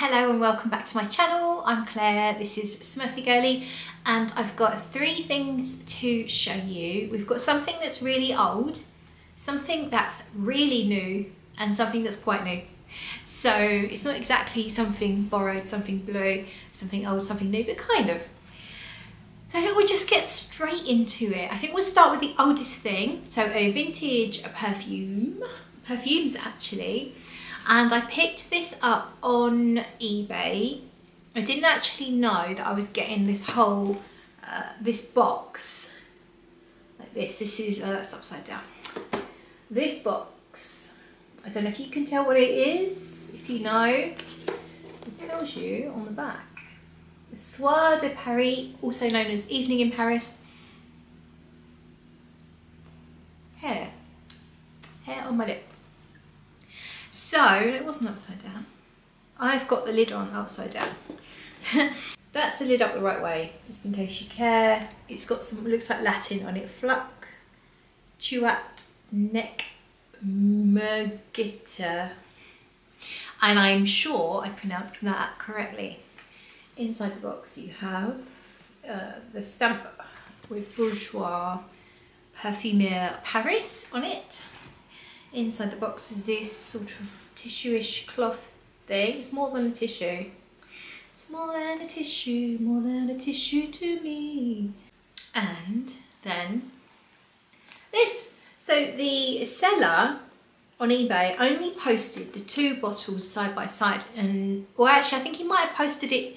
Hello and welcome back to my channel. I'm Claire, this is Smurfygurly, and I've got 3 things to show you. We've got something that's really old, something that's really new, and something that's quite new. So it's not exactly something borrowed, something blue, something old, something new, but kind of. So I think we'll just get straight into it. I think we'll start with the oldest thing. So a vintage perfumes actually. And I picked this up on eBay. I didn't actually know that I was getting this whole, this box like this. This is, oh, that's upside down. This box, I don't know if you can tell what it is. If you know, it tells you on the back. Soir de Paris, also known as Evening in Paris. Hair on my lip. So, it wasn't upside down. I've got the lid on upside down. That's the lid up the right way, just in case you care. It's got some, looks like Latin on it. Fluctuat nec mergita. And I'm sure I pronounced that correctly. Inside the box you have the stamp with Bourjois Paris on it. Inside the box is this sort of tissue-ish cloth thing. It's more than a tissue. It's more than a tissue, more than a tissue to me. And then this. So the seller on eBay only posted the 2 bottles side by side, and, well, actually I think he might have posted it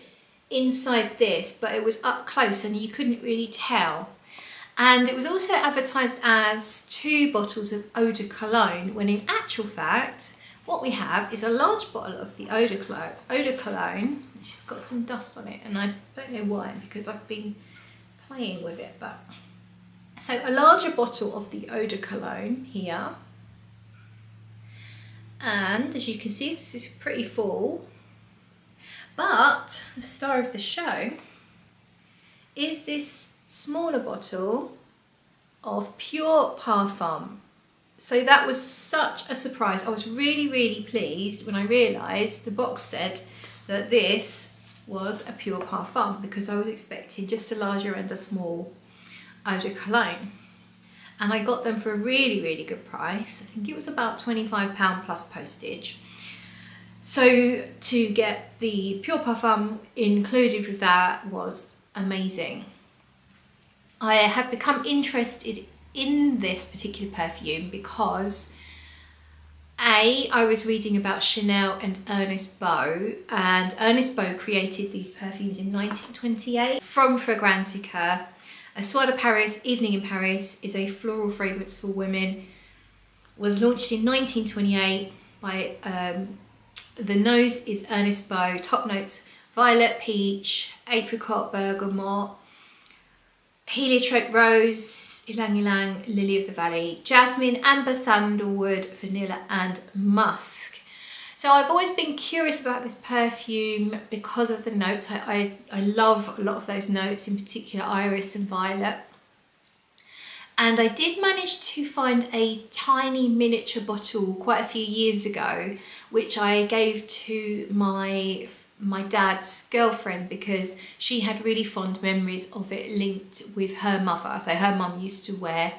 inside this, but it was up close and you couldn't really tell. And it was also advertised as 2 bottles of eau de cologne, when in actual fact what we have is a large bottle of the eau de cologne, which has got some dust on it, and I don't know why, because I've been playing with it. But so a larger bottle of the eau de cologne here, and as you can see this is pretty full. But the star of the show is this smaller bottle of pure parfum. So that was such a surprise. I was really pleased when I realised the box said that this was a pure parfum, because I was expecting just a larger and a small eau de cologne. And I got them for a really good price. I think it was about £25 plus postage. So to get the pure parfum included with that was amazing. I have become interested in this particular perfume because I was reading about Chanel and Ernest Beaux, and Ernest Beaux created these perfumes in 1928 from Fragrantica. A Soir de Paris, Evening in Paris is a floral fragrance for women. Was launched in 1928 by the nose is Ernest Beaux. Top notes: violet, peach, apricot, bergamot, heliotrope, rose, ylang ylang, lily of the valley, jasmine, amber, sandalwood, vanilla and musk. So I've always been curious about this perfume because of the notes. I love a lot of those notes, in particular iris and violet. And I did manage to find a tiny miniature bottle quite a few years ago, which I gave to my dad's girlfriend because she had really fond memories of it linked with her mother. So her mum used to wear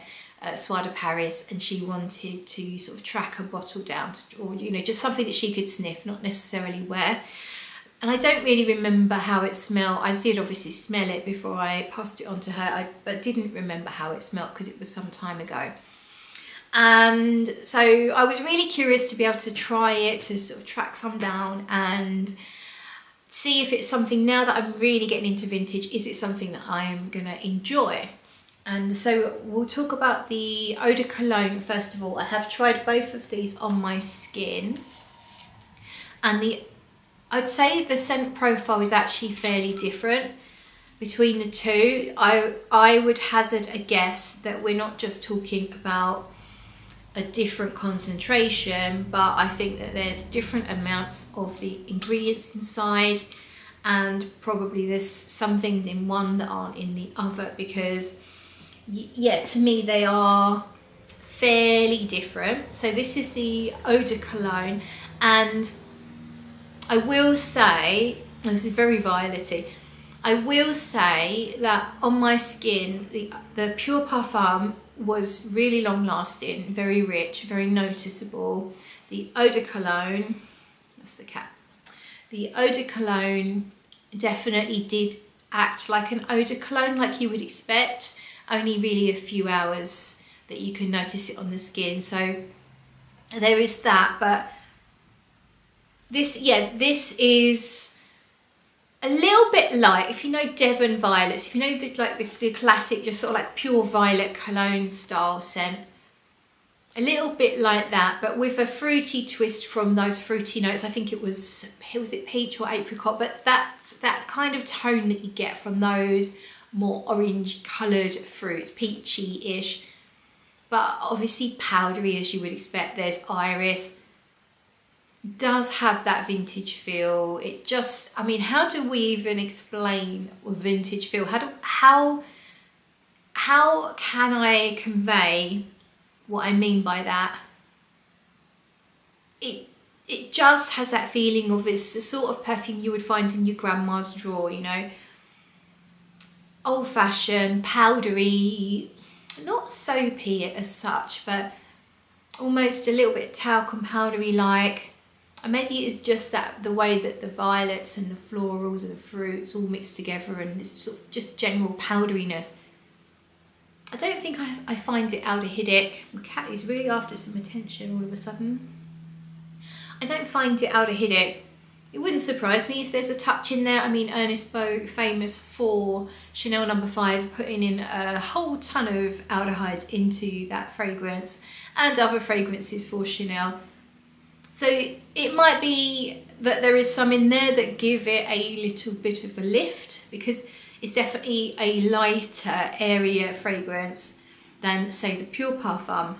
Soir de Paris, and she wanted to sort of track a bottle down to, or you know, just something that she could sniff, not necessarily wear. And I don't really remember how it smelled. I did obviously smell it before I passed it on to her, but didn't remember how it smelled because it was some time ago. And so I was really curious to be able to try it, to sort of track some down and see if it's something, now that I'm really getting into vintage, is it something that I'm gonna enjoy? And so we'll talk about the eau de cologne first of all. I have tried both of these on my skin, and I'd say the scent profile is actually fairly different between the two. I would hazard a guess that we're not just talking about a different concentration, but I think that there's different amounts of the ingredients inside, and probably there's some things in one that aren't in the other, because yeah, to me they are fairly different. So this is the eau de cologne, and I will say, this is very violety, I will say that on my skin, the Pure Parfum was really long lasting, very rich, very noticeable. The Eau de Cologne, that's the cat. The Eau de Cologne definitely did act like an Eau de Cologne, like you would expect, only really a few hours that you can notice it on the skin. So there is that, but this is a little bit like, if you know Devon violets, if you know the classic, just sort of like pure violet cologne style scent, a little bit like that, but with a fruity twist from those fruity notes. I think it was it peach or apricot, but that's that kind of tone that you get from those more orange coloured fruits, peachy-ish, but obviously powdery as you would expect. There's iris. Does have that vintage feel. It just, I mean, how do we even explain a vintage feel? How can I convey what I mean by that? It just has that feeling of, it's the sort of perfume you would find in your grandma's drawer, you know, old-fashioned, powdery, not soapy as such, but almost a little bit talcum powdery like. And maybe it's just that the way that the violets and the florals and the fruits all mixed together, and this sort of just general powderiness. I don't think I find it aldehydic. My cat is really after some attention all of a sudden. I don't find it aldehydic. It wouldn't surprise me if there's a touch in there. I mean, Ernest Beau, famous for Chanel No. 5, putting in a whole ton of aldehydes into that fragrance and other fragrances for Chanel. So it might be that there is some in there that give it a little bit of a lift, because it's definitely a lighter, airier fragrance than, say, the Pure Parfum.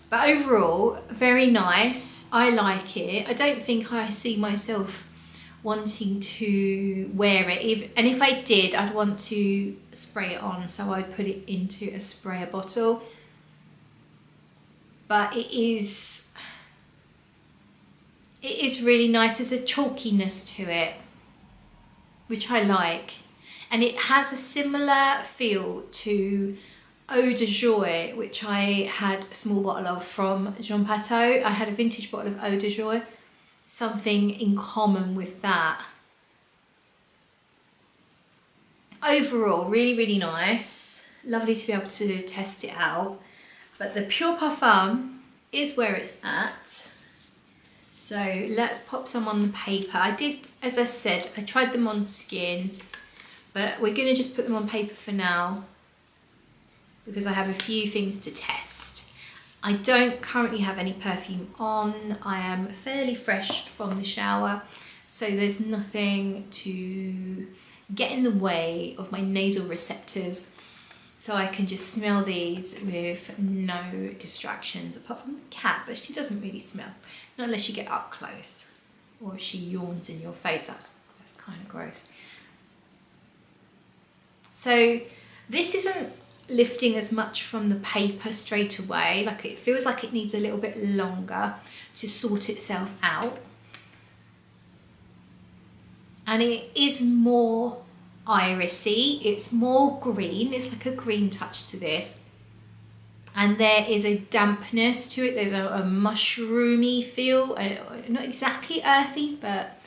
But overall, very nice. I like it. I don't think I see myself wanting to wear it. And if I did, I'd want to spray it on. So I'd put it into a sprayer bottle. But it is really nice. There's a chalkiness to it, which I like. And it has a similar feel to Eau de Joie, which I had a small bottle of from Jean Pateau. I had a vintage bottle of Eau de Joie. Something in common with that. Overall, really, really nice. Lovely to be able to test it out. But the Pure Parfum is where it's at. So let's pop some on the paper. I did, as I said, I tried them on skin, but we're going to just put them on paper for now because I have a few things to test. I don't currently have any perfume on. I am fairly fresh from the shower, so there's nothing to get in the way of my nasal receptors. So I can just smell these with no distractions, apart from the cat, but she doesn't really smell. Not unless you get up close, or she yawns in your face. That's kind of gross. So this isn't lifting as much from the paper straight away. Like, it feels like it needs a little bit longer to sort itself out. And it is more irisy, it's more green, it's like a green touch to this, and there is a dampness to it. There's a mushroomy feel, not exactly earthy, but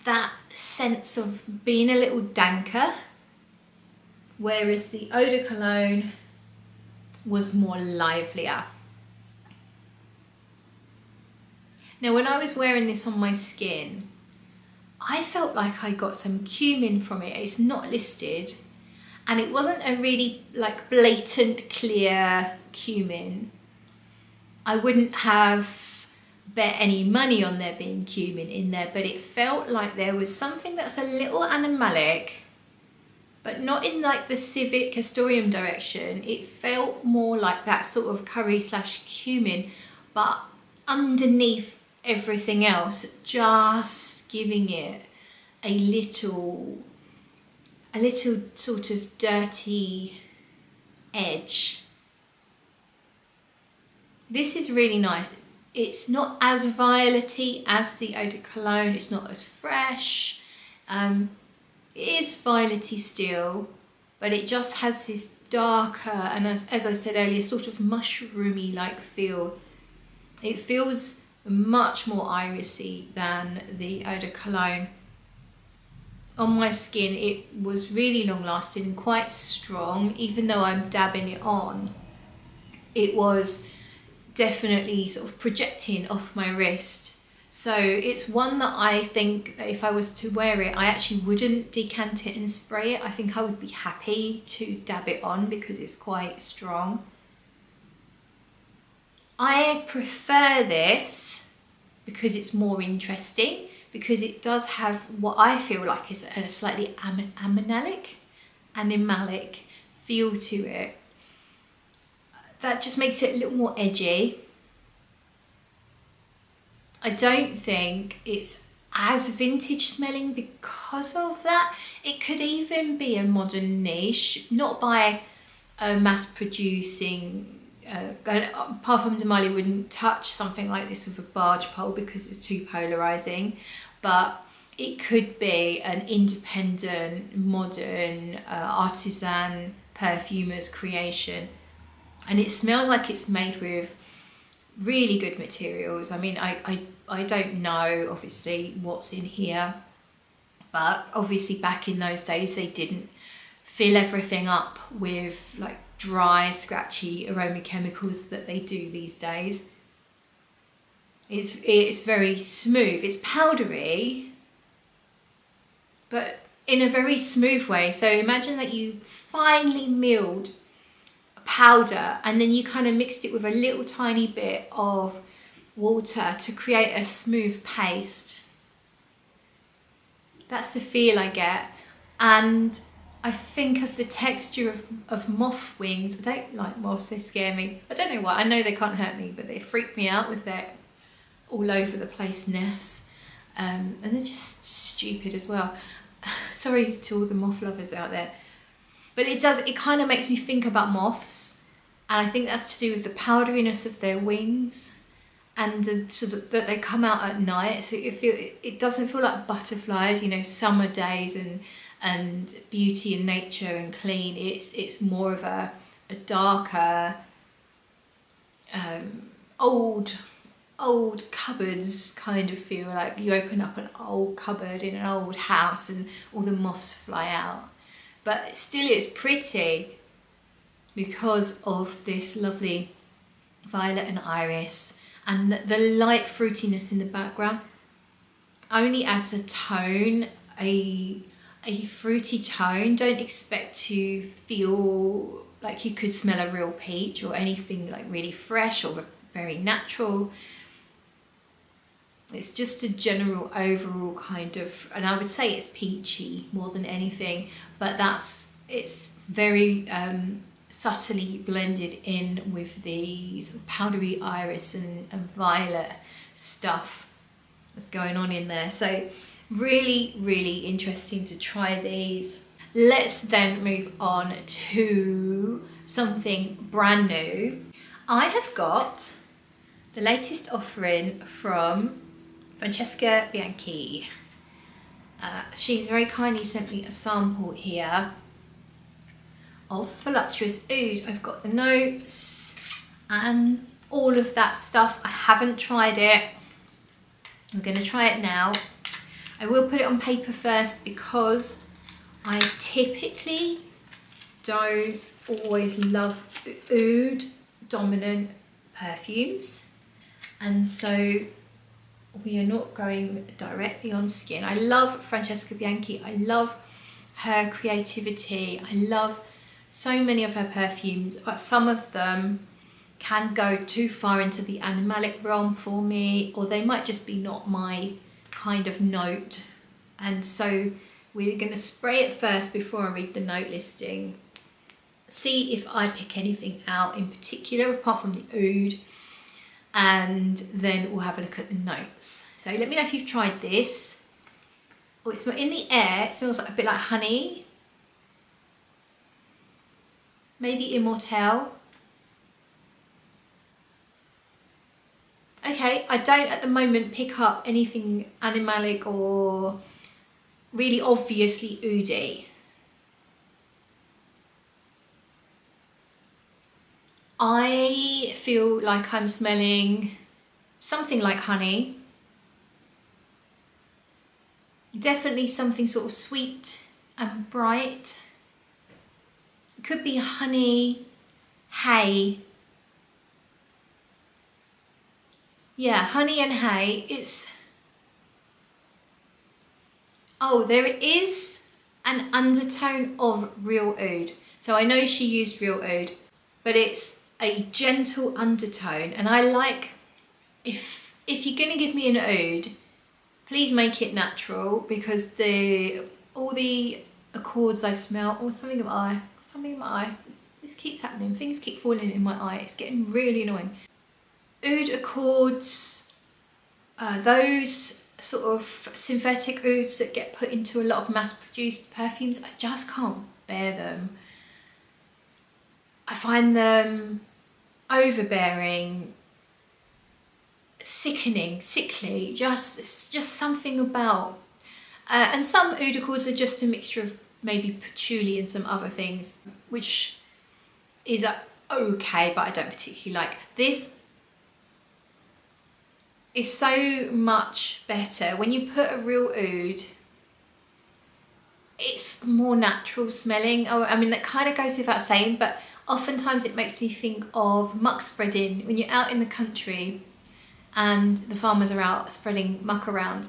that sense of being a little danker, whereas the Eau de Cologne was more livelier. Now, when I was wearing this on my skin, I felt like I got some cumin from it. It's not listed, and it wasn't a really like blatant clear cumin. I wouldn't have bet any money on there being cumin in there, but it felt like there was something that's a little animalic, but not in like the civic castoreum direction. It felt more like that sort of curry / cumin, but underneath everything else, just giving it a little sort of dirty edge. This is really nice. It's not as violety as the Eau de Cologne, it's not as fresh. It is violety still, but it just has this darker and, as I said earlier, sort of mushroomy like feel. It feels much more irisy than the Eau de Cologne. On my skin it was really long lasting and quite strong. Even though I'm dabbing it on, it was definitely sort of projecting off my wrist. So it's one that I think that if I was to wear it, I actually wouldn't decant it and spray it. I think I would be happy to dab it on because it's quite strong. I prefer this because it's more interesting, because it does have what I feel like is a slightly animalic feel to it. That just makes it a little more edgy. I don't think it's as vintage smelling because of that. It could even be a modern niche, not by a mass producing Parfum de Marly wouldn't touch something like this with a barge pole because it's too polarizing, but it could be an independent, modern, artisan perfumer's creation. And it smells like it's made with really good materials. I mean, I don't know obviously what's in here, but obviously back in those days they didn't fill everything up with like dry, scratchy aroma chemicals that they do these days. It's very smooth. It's powdery, but in a very smooth way. So imagine that you finely milled a powder and then you kind of mixed it with a little tiny bit of water to create a smooth paste. That's the feel I get. And I think of the texture of moth wings. I don't like moths, they scare me. I don't know why, I know they can't hurt me, but they freak me out with their all over the place nests. And they're just stupid as well. Sorry to all the moth lovers out there. But it kind of makes me think about moths. And I think that's to do with the powderiness of their wings. And so that they come out at night. So it doesn't feel like butterflies, you know, summer days and beauty and nature and clean. It's more of a darker, old cupboards kind of feel. Like you open up an old cupboard in an old house and all the moths fly out. But still it's pretty because of this lovely violet and iris, and the light fruitiness in the background only adds a tone, a fruity tone. Don't expect to feel like you could smell a real peach or anything like really fresh or very natural. It's just a general overall kind of, and I would say it's peachy more than anything, but it's very subtly blended in with the sort of powdery iris and violet stuff that's going on in there. So really, really interesting to try these. Let's then move on to something brand new. I have got the latest offering from Francesca Bianchi. She's very kindly sent me a sample here of Voluptuous Oud. I've got the notes and all of that stuff. I haven't tried it. I'm going to try it now. I will put it on paper first because I typically don't always love oud dominant perfumes, and so we are not going directly on skin. I love Francesca Bianchi. I love her creativity. I love so many of her perfumes, but some of them can go too far into the animalic realm for me, or they might just be not my kind of note. And so we're going to spray it first before I read the note listing, see if I pick anything out in particular apart from the oud, and then we'll have a look at the notes. So let me know if you've tried this. Oh, it's in the air, it smells like a bit like honey, maybe immortelle. Okay, I don't at the moment pick up anything animalic or really obviously oudy. I feel like I'm smelling something like honey. Definitely something sort of sweet and bright. It could be honey, hay. Yeah, honey and hay. Oh, there is an undertone of real oud. So I know she used real oud, but it's a gentle undertone. And I like, if you're gonna give me an oud, please make it natural, because all the accords I've smelled, oh, something in my eye. This keeps happening, things keep falling in my eye, it's getting really annoying. Oud accords, those sort of synthetic ouds that get put into a lot of mass-produced perfumes, I just can't bear them. I find them overbearing, sickening, sickly, it's just something about, and some oud accords are just a mixture of maybe patchouli and some other things, which is okay, but I don't particularly like. This is so much better. When you put a real oud, it's more natural smelling. Oh, I mean, that kind of goes without saying, but oftentimes it makes me think of muck spreading. When you're out in the country and the farmers are out spreading muck around,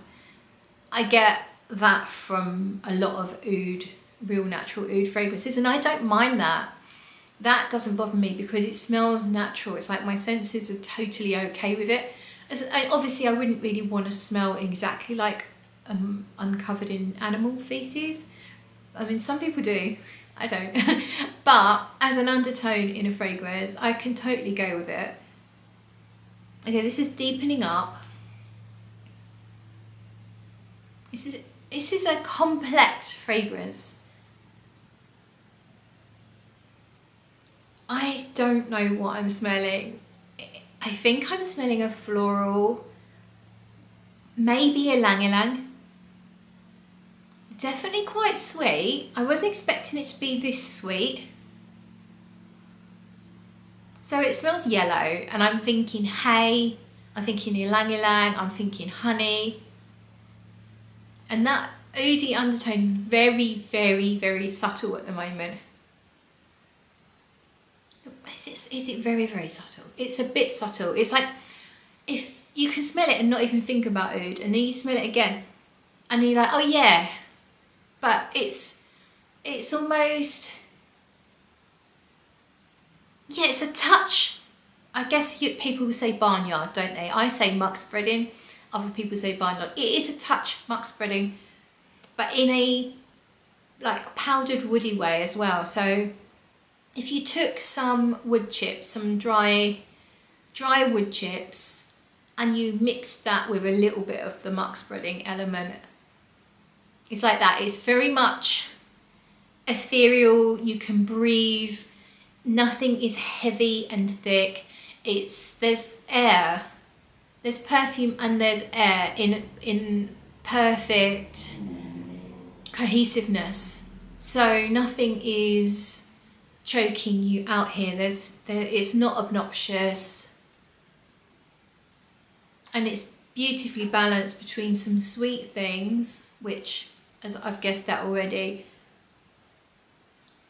I get that from a lot of oud, real natural oud fragrances, and I don't mind that. That doesn't bother me because it smells natural. It's like my senses are totally okay with it. Obviously I wouldn't really want to smell exactly like I'm covered in animal feces. I mean, some people do, I don't. But as an undertone in a fragrance, I can totally go with it. Okay, this is deepening up. This is a complex fragrance. I don't know what I'm smelling. I think I'm smelling a floral, maybe a ylang-ylang. Definitely quite sweet. I wasn't expecting it to be this sweet. So it smells yellow, and I'm thinking hay, I'm thinking ylang-ylang, I'm thinking honey. And that oudy undertone, very, very, very subtle at the moment. Is it very, very subtle? It's a bit subtle. It's like, if you can smell it and not even think about oud, and then you smell it again and you're like, oh yeah, but it's almost, yeah, it's a touch. I guess people will say barnyard, don't they? I say muck spreading, other people say barnyard. It is a touch muck spreading, but in a like powdered woody way as well. So if you took some wood chips, some dry wood chips, and you mixed that with a little bit of the muck spreading element, it's like that. It's very much ethereal, you can breathe, nothing is heavy and thick. There's air, there's perfume and there's air in perfect cohesiveness. So nothing is choking you out here. It's not obnoxious, and it's beautifully balanced between some sweet things, which, as I've guessed at already,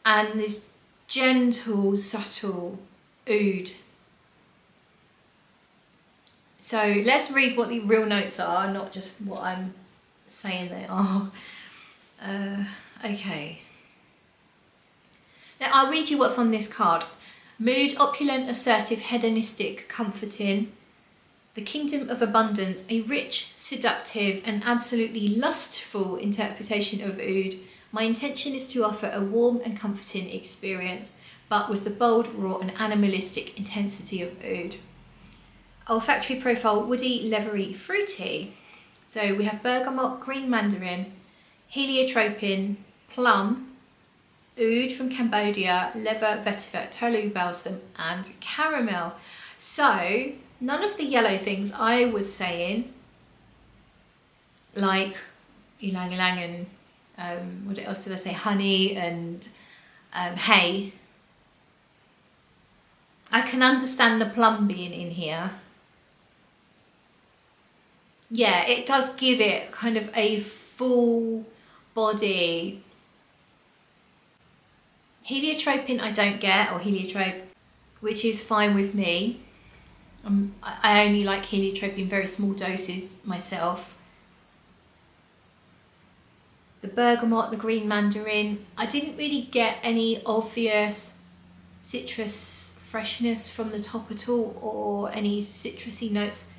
and this gentle, subtle oud. So let's read what the real notes are, not just what I'm saying they are. Okay. Now I'll read you what's on this card. Mood, opulent, assertive, hedonistic, comforting. The kingdom of abundance, a rich, seductive and absolutely lustful interpretation of oud. My intention is to offer a warm and comforting experience, but with the bold, raw and animalistic intensity of oud. Olfactory profile, woody, leathery, fruity. So we have bergamot, green mandarin, heliotropin, plum, oud from Cambodia, leather, vetiver, tolu balsam and caramel. So none of the yellow things I was saying, like ylang ylang and what else did I say, honey and hay. I can understand the plum being in here. Yeah, it does give it kind of a full body. Heliotropin I don't get, or heliotrope, which is fine with me. I only like heliotrope in very small doses myself. The bergamot, the green mandarin, I didn't really get any obvious citrus freshness from the top at all, or any citrusy notes.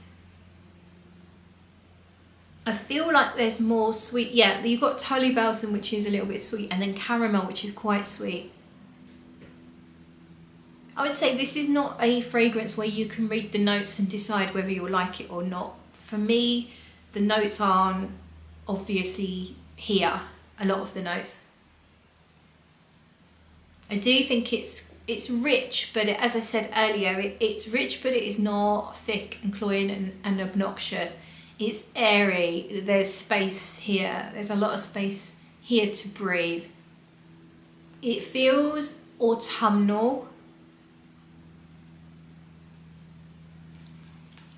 I feel like there's more sweet. Yeah, you've got Tully Balsam, which is a little bit sweet, and then caramel, which is quite sweet. I would say this is not a fragrance where you can read the notes and decide whether you'll like it or not. For me, the notes aren't obviously here, a lot of the notes. I do think it's rich, but as I said earlier, it's rich, but it is not thick and cloying and obnoxious. It's airy, there's space here, there's a lot of space here to breathe. It feels autumnal.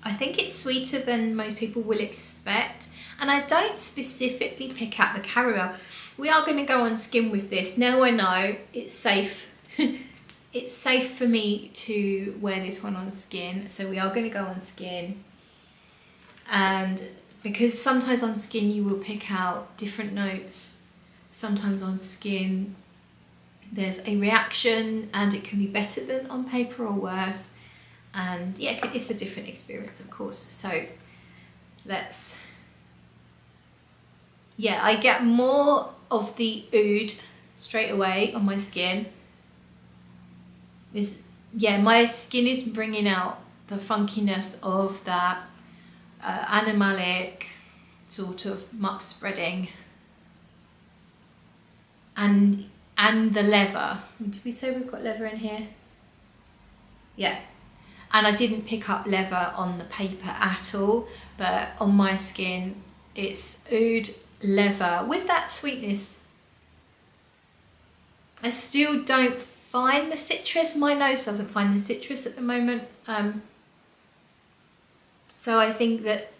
I think it's sweeter than most people will expect, and I don't specifically pick out the caramel. We are going to go on skin with this. Now I know it's safe. It's safe for me to wear this one on skin, so we are going to go on skin. And because sometimes on skin you will pick out different notes, sometimes on skin there's a reaction and it can be better than on paper or worse. And yeah, it's a different experience, of course. So let's, yeah, I get more of the oud straight away on my skin. Yeah, my skin is bringing out the funkiness of that animalic sort of muck spreading, and the leather. Did we say we've got leather in here? Yeah. And I didn't pick up leather on the paper at all, but on my skin it's oud, leather with that sweetness. I still don't find the citrus. My nose doesn't find the citrus at the moment. So I think that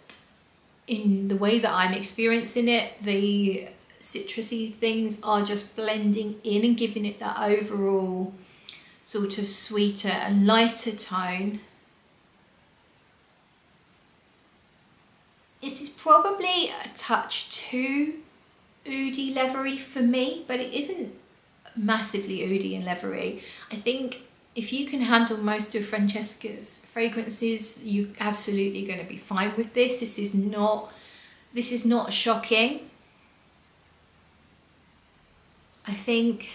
in the way that I'm experiencing it, the citrusy things are just blending in and giving it that overall sort of sweeter and lighter tone. This is probably a touch too oudy leathery for me, but it isn't massively oudy and leathery. I think if you can handle most of Francesca's fragrances, you're absolutely going to be fine with this. This is not shocking. I think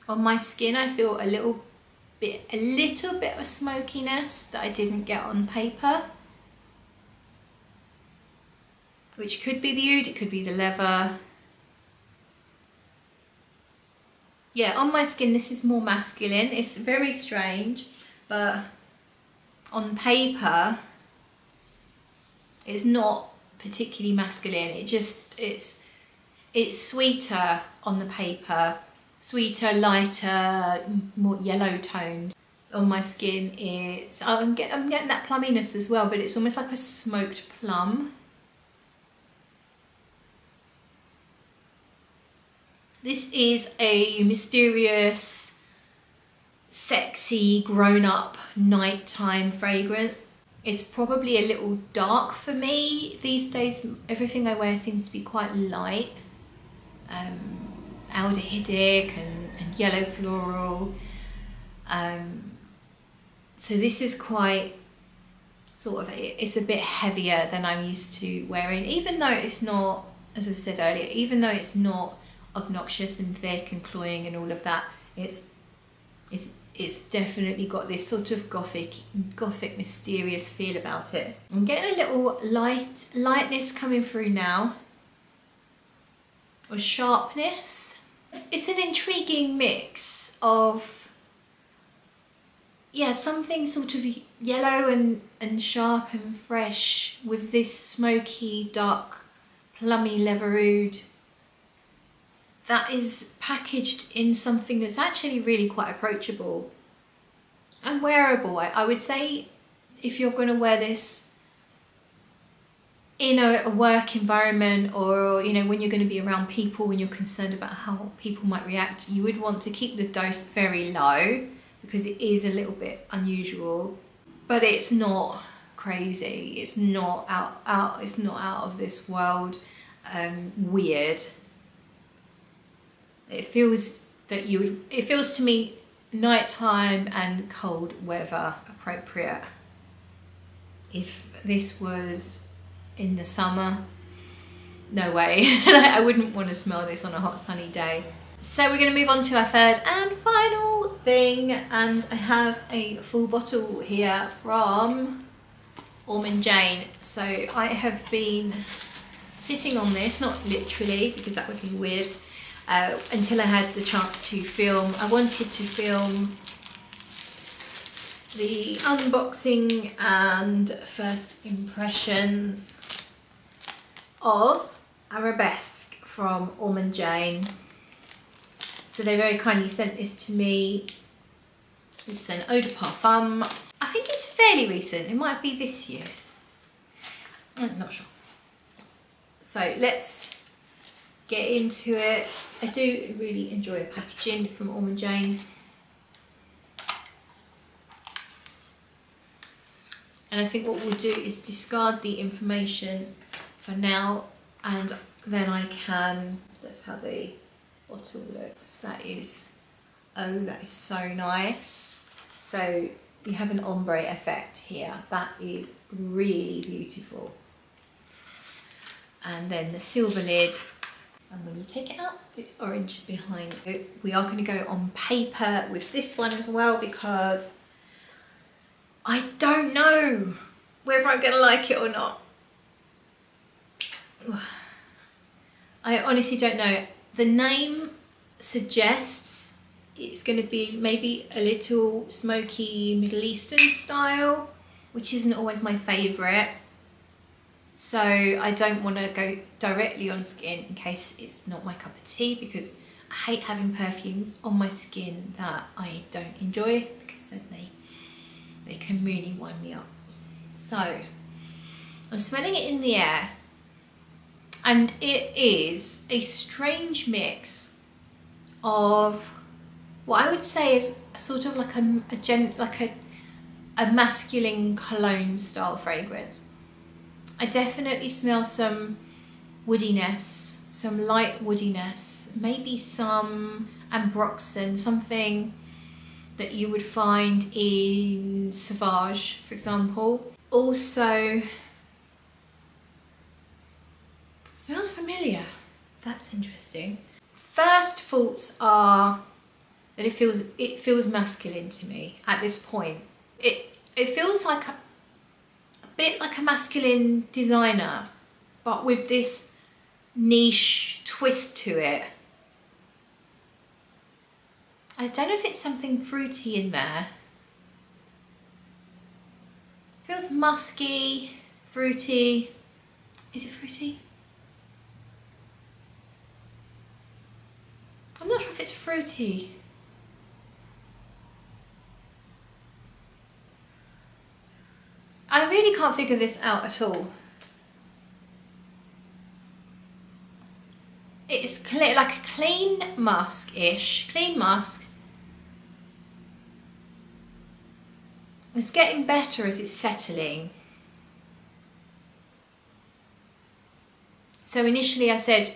on my skin I feel a little bit of smokiness that I didn't get on paper, which could be the oud, it could be the leather. Yeah, on my skin this is more masculine. It's very strange, but on paper it's not particularly masculine. It's sweeter on the paper, sweeter, lighter, more yellow toned. On my skin it's, I'm getting that plumminess as well, but it's almost like a smoked plum. This is a mysterious, sexy, grown-up nighttime fragrance. It's probably a little dark for me these days. Everything I wear seems to be quite light. Aldehydic and yellow floral. So this is quite sort of, it's a bit heavier than I'm used to wearing, even though it's not, as I said earlier, even though it's not obnoxious and thick and cloying and all of that, it's definitely got this sort of gothic mysterious feel about it. I'm getting a little lightness coming through now, or sharpness. It's an intriguing mix of yeah, something sort of yellow and sharp and fresh with this smoky, dark, plummy leather oud that is packaged in something that's actually really quite approachable and wearable. I would say if you're going to wear this in a work environment, or you know, when you're going to be around people, when you're concerned about how people might react, you would want to keep the dose very low because it is a little bit unusual, but it's not crazy. It's not it's not out of this world weird. It feels that it feels to me nighttime and cold weather appropriate. If this was in the summer, no way. Like, I wouldn't want to smell this on a hot sunny day. So we're going to move on to our third and final thing, and I have a full bottle here from Ormonde Jayne. So I have been sitting on this, not literally because that would be weird, until I had the chance to film. I wanted to film the unboxing and first impressions of Arabesque from Ormonde Jayne. So they very kindly sent this to me. This is an eau de parfum. I think it's fairly recent. It might be this year. I'm not sure. So let's get into it. I do really enjoy the packaging from Ormonde Jayne. And I think what we'll do is discard the information for now, and then I can, that's how the bottle looks. That is, oh, that is so nice. So you have an ombre effect here. That is really beautiful. And then the silver lid, and when you take it out, it's orange behind. We are going to go on paper with this one as well, because I don't know whether I'm going to like it or not. I honestly don't know. The name suggests it's going to be maybe a little smoky Middle Eastern style, which isn't always my favourite. So I don't want to go directly on skin in case it's not my cup of tea, because I hate having perfumes on my skin that I don't enjoy, because then they can really wind me up. So I'm smelling it in the air, and it is a strange mix of what I would say is sort of like a masculine cologne style fragrance. I definitely smell some woodiness, some light woodiness, maybe some ambroxan, something that you would find in Sauvage, for example. Also, smells familiar. That's interesting. First thoughts are that it feels masculine to me at this point. It feels like a bit like a masculine designer, but with this niche twist to it. I don't know if it's something fruity in there. Feels musky, fruity. Is it fruity? I'm not sure if it's fruity. I really can't figure this out at all. It's like a clean musk-ish, clean musk. It's getting better as it's settling. So initially I said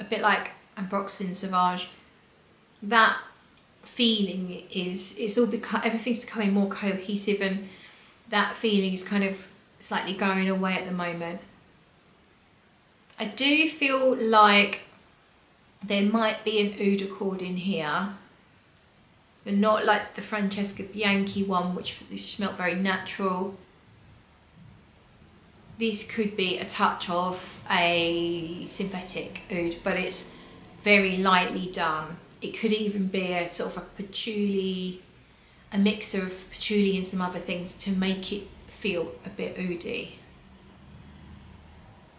a bit like ambroxan Sauvage. That feeling is, everything's becoming more cohesive, and that feeling is kind of slightly going away at the moment. I do feel like there might be an oud accord in here, but not like the Francesca Bianchi one, which smelled very natural. This could be a touch of a synthetic oud, but it's very lightly done. It could even be a sort of a patchouli a mix of patchouli and some other things to make it feel a bit oudi.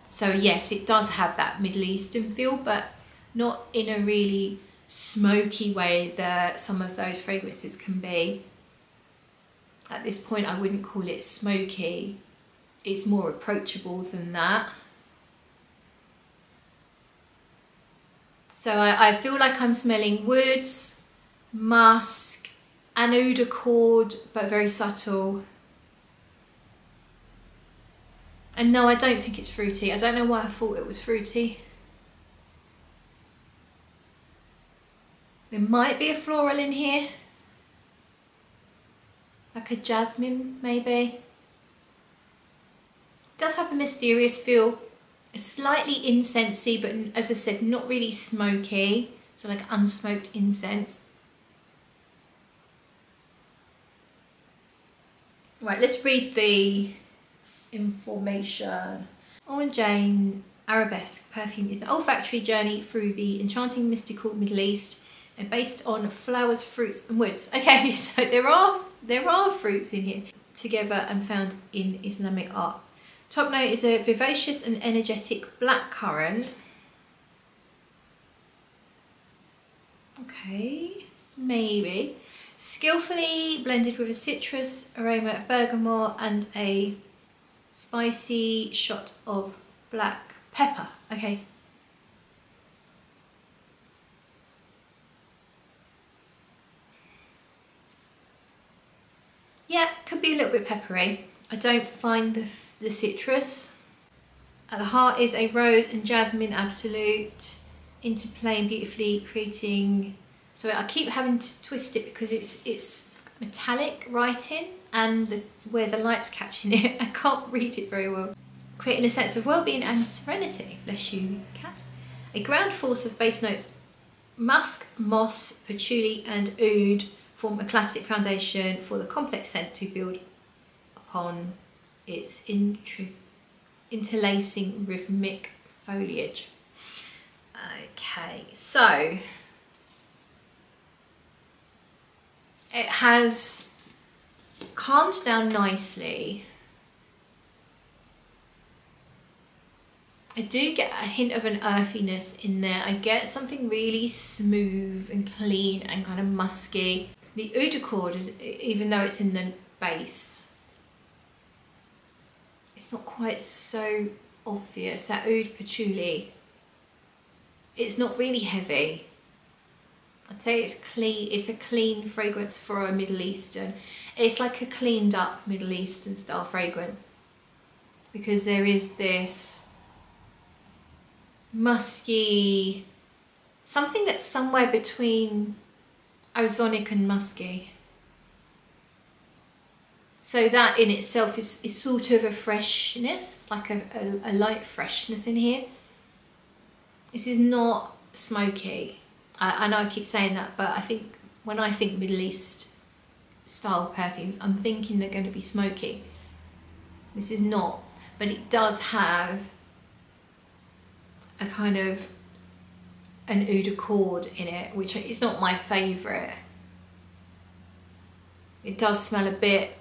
So yes, it does have that Middle Eastern feel, but not in a really smoky way that some of those fragrances can be. At this point, I wouldn't call it smoky. It's more approachable than that. So I feel like I'm smelling woods, musk, and oud accord, but very subtle. And no, I don't think it's fruity. I don't know why I thought it was fruity. There might be a floral in here. Like a jasmine, maybe. It does have a mysterious feel. It's slightly incensey, but as I said, not really smoky. So like unsmoked incense. Right, let's read the information. Ormonde Jayne Arabesque perfume is an olfactory journey through the enchanting mystical Middle East and based on flowers, fruits and woods. Okay, so there are fruits in here together and found in Islamic art. Top note is a vivacious and energetic blackcurrant. Okay, maybe. Skillfully blended with a citrus aroma of bergamot and a spicy shot of black pepper. Okay. Yeah, could be a little bit peppery. I don't find the citrus. At the heart is a rose and jasmine absolute interplaying beautifully, creating. So I keep having to twist it because it's metallic writing, and where the light's catching it, I can't read it very well. Creating a sense of well-being and serenity. Bless you, cat. A ground force of base notes, musk, moss, patchouli, and oud form a classic foundation for the complex scent to build upon its interlacing rhythmic foliage. Okay, so it has calmed down nicely. I do get a hint of an earthiness in there. I get something really smooth and clean and kind of musky. The oud accord is, even though it's in the base, it's not quite so obvious. That oud patchouli, it's not really heavy. I'd say it's clean. It's a clean fragrance for a Middle Eastern. It's like a cleaned up Middle Eastern style fragrance, because there is this musky, something that's somewhere between ozonic and musky. So that in itself is sort of a freshness, like a light freshness in here. This is not smoky. I know I keep saying that, but I think when I think Middle East style perfumes, I'm thinking they're going to be smoky. This is not, but it does have a kind of an oud accord in it, which is not my favourite. It does smell a bit,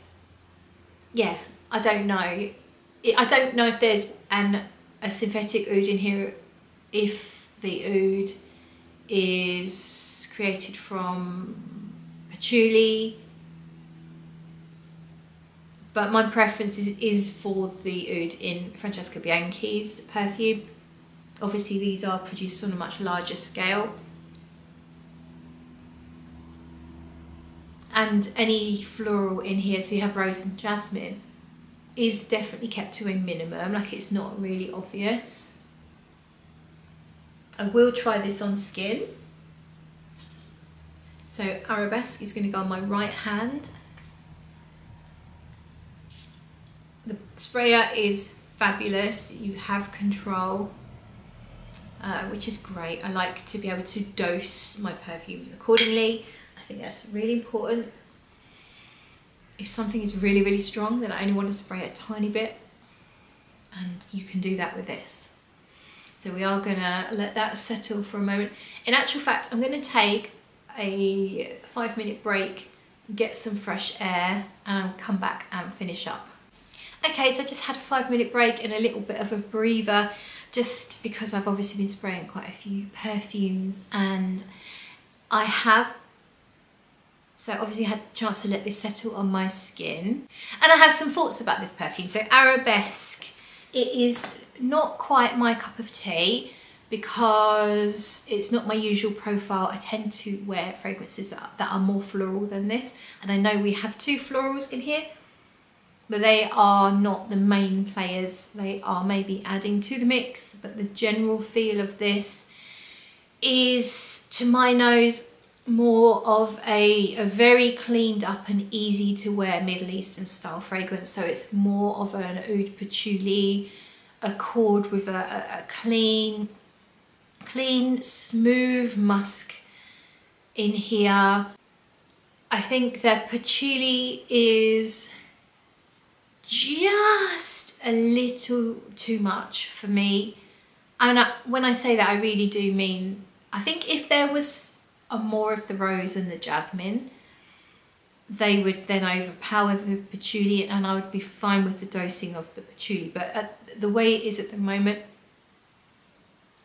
yeah, I don't know. I don't know if there's a synthetic oud in here, if the oud is created from patchouli, but my preference is for the oud in Francesca Bianchi's perfume. Obviously these are produced on a much larger scale, and any floral in here, so you have rose and jasmine, is definitely kept to a minimum, like it's not really obvious. I will try this on skin. So Arabesque is going to go on my right hand. The sprayer is fabulous, you have control, which is great. I like to be able to dose my perfumes accordingly. I think that's really important. If something is really, really strong, then I only want to spray a tiny bit, and you can do that with this. So we are gonna let that settle for a moment. In actual fact, I'm gonna take a 5-minute break get some fresh air and come back and finish up. Okay, so I just had a 5-minute break and a little bit of a breather, just because I've obviously been spraying quite a few perfumes, and I have, so obviously had a chance to let this settle on my skin. And I have some thoughts about this perfume. So Arabesque, it is not quite my cup of tea because it's not my usual profile. I tend to wear fragrances that are more floral than this. And I know we have 2 florals in here, but they are not the main players. They are maybe adding to the mix, but the general feel of this is, to my nose, more of a very cleaned up and easy to wear Middle Eastern style fragrance. So it's more of an oud patchouli accord with a clean, smooth musk in here. I think the patchouli is just a little too much for me. And when I say that, I really do mean, I think if there was more of the rose and the jasmine, they would then overpower the patchouli, and I would be fine with the dosing of the patchouli. But the way it is at the moment,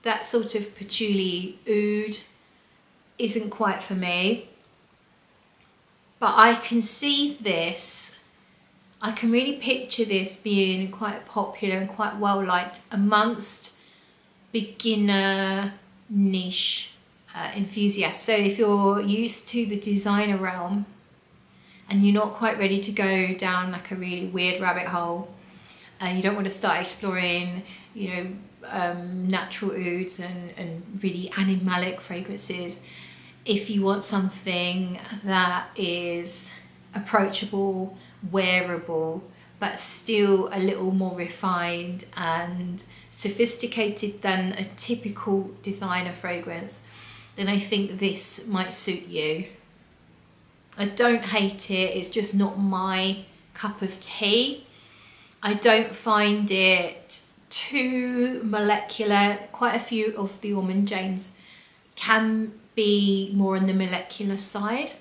that sort of patchouli oud isn't quite for me. But I can see this, I can really picture this being quite popular and quite well liked amongst beginner niche enthusiasts. So if you're used to the designer realm and you're not quite ready to go down like a really weird rabbit hole, and you don't want to start exploring, you know, natural ouds and really animalic fragrances, if you want something that is approachable, wearable, but still a little more refined and sophisticated than a typical designer fragrance, then I think this might suit you. I don't hate it, it's just not my cup of tea. I don't find it too molecular. Quite a few of the Ormonde Jaynes can be more on the molecular side,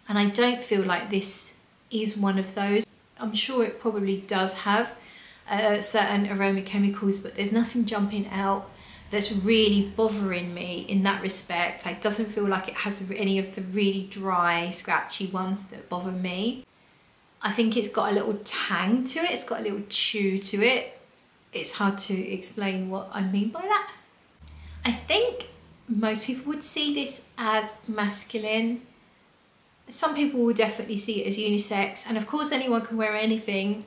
and I don't feel like this is one of those. I'm sure it probably does have certain aroma chemicals, but there's nothing jumping out that's really bothering me in that respect. It doesn't feel like it has any of the really dry, scratchy ones that bother me. I think it's got a little tang to it, it's got a little chew to it. It's hard to explain what I mean by that. I think most people would see this as masculine. Some people will definitely see it as unisex, and of course anyone can wear anything.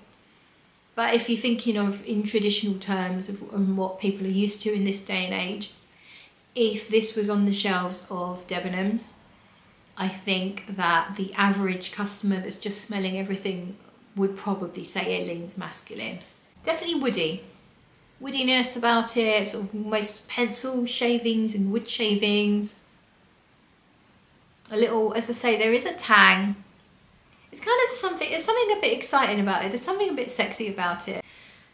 But if you're thinking of in traditional terms of what people are used to in this day and age, if this was on the shelves of Debenhams, I think that the average customer that's just smelling everything would probably say it leans masculine. Definitely woody. Woodiness about it, sort of almost pencil shavings and wood shavings. A little, as I say, there is a tang. It's kind of something, there's something a bit exciting about it. There's something a bit sexy about it.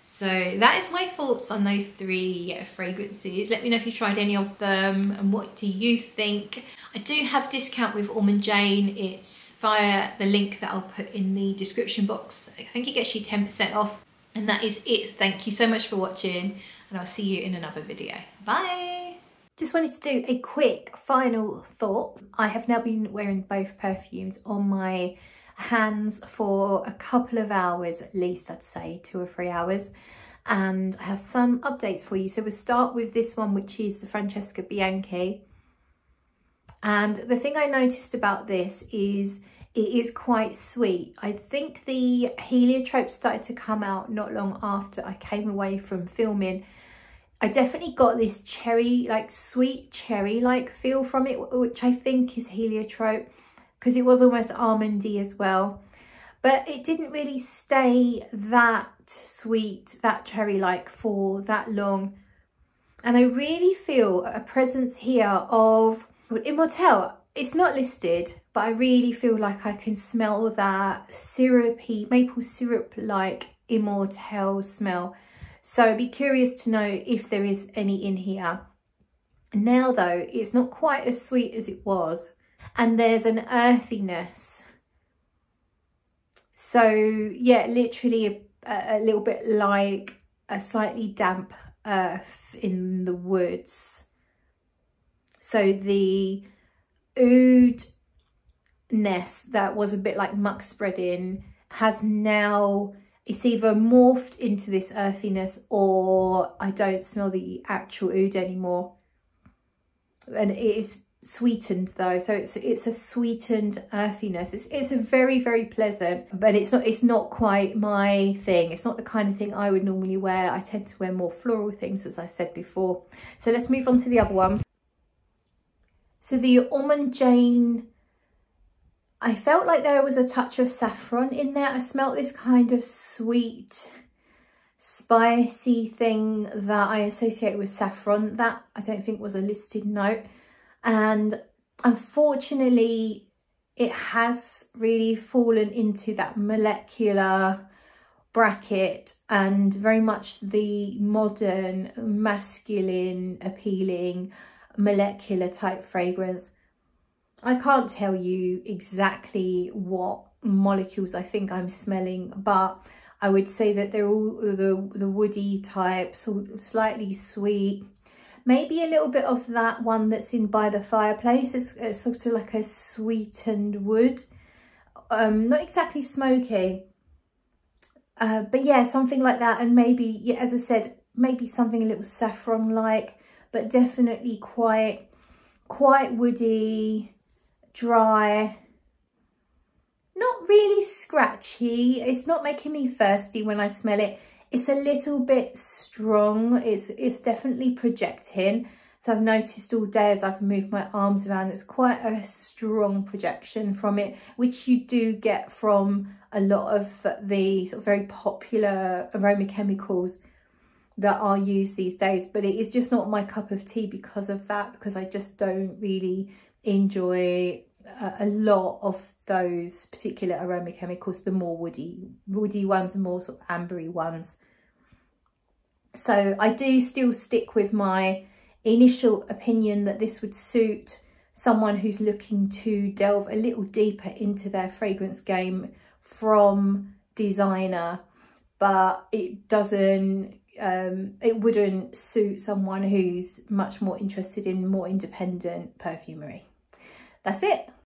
So that is my thoughts on those 3 fragrances. Let me know if you tried any of them and what do you think. I do have a discount with Ormonde Jayne. It's via the link that I'll put in the description box. I think it gets you 10% off. And that is it. Thank you so much for watching, and I'll see you in another video. Bye! Just wanted to do a quick final thought. I have now been wearing both perfumes on my hands for a couple of hours at least, I'd say 2 or 3 hours, and I have some updates for you. So we'll start with this one, which is the Francesca Bianchi. And the thing I noticed about this is it is quite sweet. I think the heliotrope started to come out not long after I came away from filming. I definitely got this cherry, like sweet cherry-like feel from it, which I think is heliotrope, because it was almost almondy as well. But it didn't really stay that sweet, that cherry-like for that long. And I really feel a presence here of Immortelle. It's not listed, but I really feel like I can smell that syrupy, maple syrup-like Immortelle smell. So I'd be curious to know if there is any in here. Now though, it's not quite as sweet as it was. And there's an earthiness So yeah, literally a little bit like a slightly damp earth in the woods. So the oud nest that was a bit like muck spreading has now, it's either morphed into this earthiness, or I don't smell the actual oud anymore. And it is sweetened though, so it's a sweetened earthiness. It's a very, very pleasant, but it's not quite my thing. It's not the kind of thing I would normally wear. I tend to wear more floral things, as I said before. So let's move on to the other one. So the Ormonde Jayne, I felt like there was a touch of saffron in there. I smelt this kind of sweet, spicy thing that I associate with saffron. That I don't think was a listed note. And unfortunately, it has really fallen into that molecular bracket and very much the modern, masculine, appealing, molecular type fragrance. I can't tell you exactly what molecules I think I'm smelling, but I would say that they're all the woody type, sort of slightly sweet. Maybe a little bit of that one that's in By the Fireplace. It's sort of like a sweetened wood. Not exactly smoky. But yeah, something like that. And maybe, yeah, as I said, maybe something a little saffron-like, but definitely quite woody, dry, not really scratchy. It's not making me thirsty when I smell it. It's a little bit strong. It's definitely projecting. So I've noticed all day as I've moved my arms around, it's quite a strong projection from it, which you do get from a lot of the sort of very popular aroma chemicals that are used these days. But it is just not my cup of tea because of that, because I just don't really enjoy a lot of those particular aroma chemicals, the more woody ones, the more sort of ambery ones. So I do still stick with my initial opinion that this would suit someone who's looking to delve a little deeper into their fragrance game from designer, but it doesn't, it wouldn't suit someone who's much more interested in more independent perfumery. That's it.